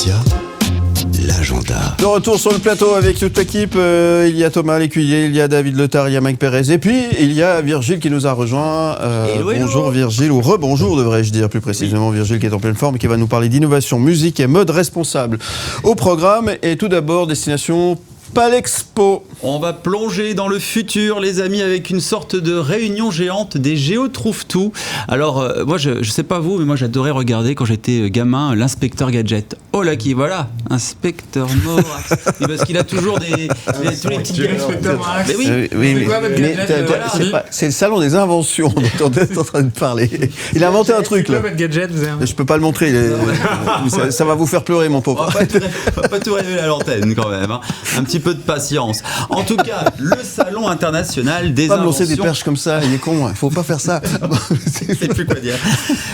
Média, l'agenda. De retour sur le plateau avec toute l'équipe, il y a Thomas Lécuyer, il y a David Letard, il y a Mike Pérez et puis il y a Virgile qui nous a rejoint. Bonjour Virgile, ou rebonjour devrais-je dire plus précisément. Virgile qui est en pleine forme et qui va nous parler d'innovation, musique et mode responsable au programme. Et tout d'abord, destination Palexpo. On va plonger dans le futur, les amis, avec une sorte de réunion géante des Géo Trouve Tout. Alors, moi, je sais pas vous, mais moi, j'adorais regarder quand j'étais gamin l'inspecteur Gadget. Oh là, qui voilà, inspecteur Morax. Parce qu'il a toujours tous les petits gadgets. Mais oui, c'est le salon des inventions dont on est en train de parler. Il a inventé un truc là. Gadget, Je peux pas le montrer. Ça va vous faire pleurer, mon pauvre. On va pas tout révéler à l'antenne quand même. Hein. Un petit peu de patience. En tout cas, le salon international des inventions. Pas me lancer des perches comme ça, il est con. Il faut pas faire ça. Je sais plus quoi dire.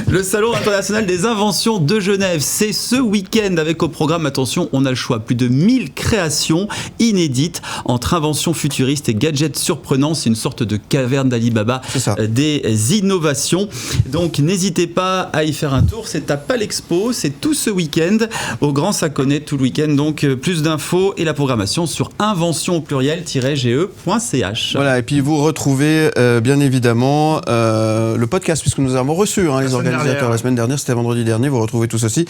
Le salon international des inventions de Genève, c'est ce week-end avec au programme, attention, on a le choix, plus de 1000 créations inédites entre inventions futuristes et gadgets surprenants. C'est une sorte de caverne d'Alibaba des innovations. Donc n'hésitez pas à y faire un tour. C'est à Palexpo, c'est tout ce week-end au Grand Saconnet tout le week-end. Donc plus d'infos et la programmation sur invention au pluriel-ge.ch. Voilà, et puis vous retrouvez bien évidemment le podcast, puisque nous avons reçu les organisateurs la semaine dernière, c'était vendredi dernier. Vous retrouvez tout ceci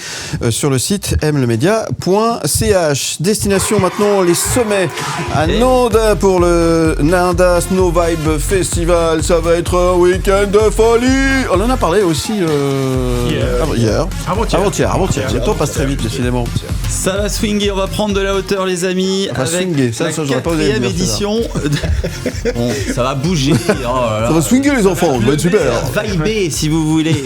sur le site mlemedia.ch. Destination maintenant les sommets à Nanda pour le Nanda Snow Vibe Festival. Ça va être un week-end de folie. On en a parlé aussi hier. Avant-hier. Le temps passe très vite, décidément. Ça va swinguer, on va prendre de la hauteur, les amis. Avec la 4e édition. Bon, ça va bouger. Ça va swinguer, les enfants. Ça va être super. Vibez, si vous voulez.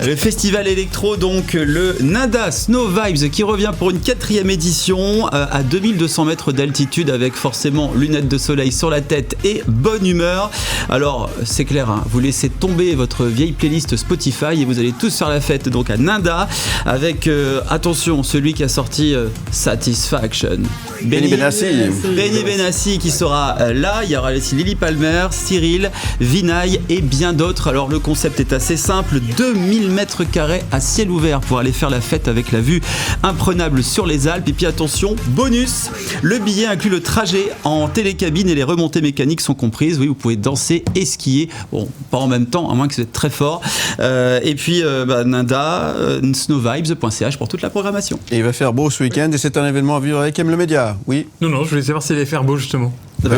Le festival électro, donc le Nanda Snow Vibes, qui revient pour une 4e édition à 2200 mètres d'altitude, avec forcément lunettes de soleil sur la tête et bonne humeur. Alors, c'est clair, hein, vous laissez tomber votre vieille playlist Spotify et vous allez tous faire la fête donc à Nanda avec, attention, celui qui a sorti Satisfaction. Benny Benassi qui sera là. Il y aura aussi Lily Palmer, Cyril, Vinay et bien d'autres. Alors le concept est assez simple, 2000 mètres carrés à ciel ouvert pour aller faire la fête avec la vue imprenable sur les Alpes. Et puis attention, bonus, le billet inclut le trajet en télécabine et les remontées mécaniques sont comprises. Oui, vous pouvez danser et skier. Bon, pas en même temps, à moins que vous êtes très fort. Et puis Nanda, snowvibes.ch pour toute la programmation. Et il va faire beau ce week-end et c'est un événement à vivre avec M le Média. Oui. Non, je voulais savoir s'il allait faire beau justement. Il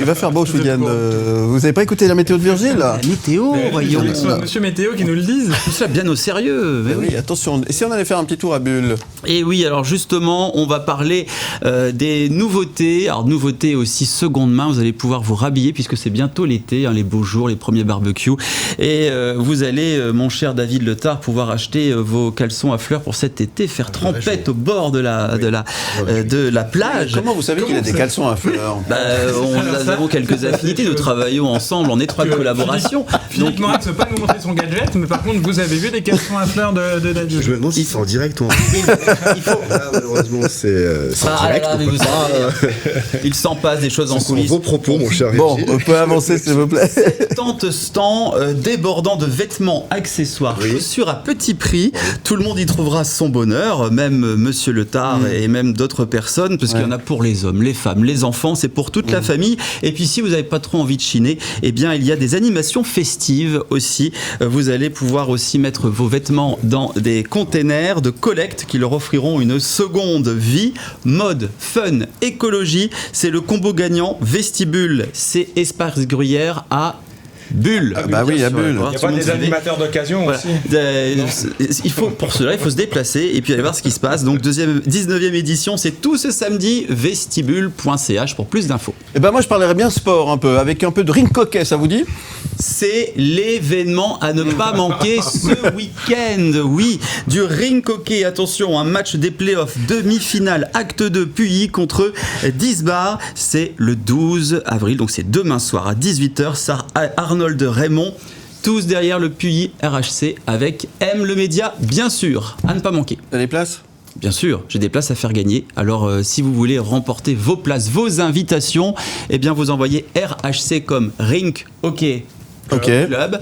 va faire beau ce week-end. Vous n'avez pas écouté la météo de Virgile là? La météo, voyons. Monsieur Météo qui nous le dise. Tout ça bien au sérieux. Oui, attention. Et si on allait faire un petit tour à Bulle? Et oui, alors justement, on va parler des nouveautés. Alors nouveautés aussi seconde main. Vous allez pouvoir vous rhabiller puisque c'est bientôt l'été, les beaux jours, les premiers barbecues. Et vous allez, mon cher David Letard, pouvoir acheter vos caleçons à fleurs pour cet été, faire trempette au bord de la plage. Comment vous savez qu'il a des caleçons à fleurs? Nous avons quelques affinités, nous travaillons ensemble en étroite collaboration. Philippe Morax ne veut pas nous montrer son gadget, mais par contre, vous avez vu des caleçons à fleurs de David? Je me demande si c'est en direct ou en malheureusement, c'est en direct. Il s'en passe des choses en coulisses. Vos propos, mon cher Bon, on peut avancer, s'il vous plaît. 70 stands débordant de vêtements, accessoires, chaussures à petit prix. Tout le monde y trouvera son bonheur, même Monsieur Letard et même d'autres personnes, parce qu'il y en a pour les hommes, les femmes, les enfants, c'est pour toute la famille. Et puis si vous n'avez pas trop envie de chiner, eh bien il y a des animations festives aussi. Vous allez pouvoir aussi mettre vos vêtements dans des containers de collecte qui leur offriront une seconde vie. Mode, fun, écologie, c'est le combo gagnant. Vestibule, c'est Espace Gruyère à Bulle. À Bulle. Il n'y a pas des animateurs d'occasion aussi. Pour cela, il faut se déplacer et puis aller voir ce qui se passe. Donc 19e édition, c'est tout ce samedi, vestibule.ch pour plus d'infos. Et moi je parlerais bien sport un peu, avec un peu de ring hockey, ça vous dit? C'est l'événement à ne pas manquer ce week-end. Oui, du ring hockey. Attention, un match des playoffs, demi-finale, acte 2, Puyi contre Disbar. C'est le 12 avril, donc c'est demain soir à 18h. Ça, Arnold Raymond, tous derrière le Puyi RHC avec M le Média, bien sûr, à ne pas manquer. T'as des places? Bien sûr, j'ai des places à faire gagner. Alors, si vous voulez remporter vos places, vos invitations, eh bien, vous envoyez RHC comme Ring Hockey Club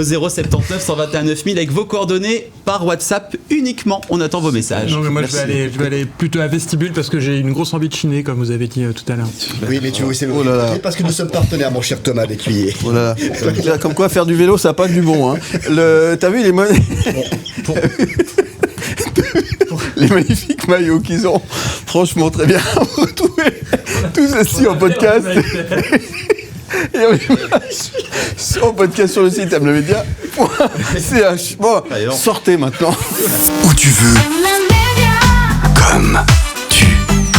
au 079 121 9000 avec vos coordonnées par WhatsApp uniquement. On attend vos messages. Non, mais moi je vais aller plutôt à vestibule parce que j'ai une grosse envie de chiner, comme vous avez dit tout à l'heure. Oui, mais tu vois, c'est Oh là là. parce que nous sommes partenaires, mon cher Thomas Lécuyer. Oh là là. Comme quoi, faire du vélo, ça n'a pas que du bon. Hein. T'as vu les les magnifiques maillots qu'ils ont. Franchement, très bien. Vous retrouvez tout ceci en podcast. Et en image, en podcast sur le site mlemedia.ch. Bon, sortez maintenant. Où tu veux, comme tu veux.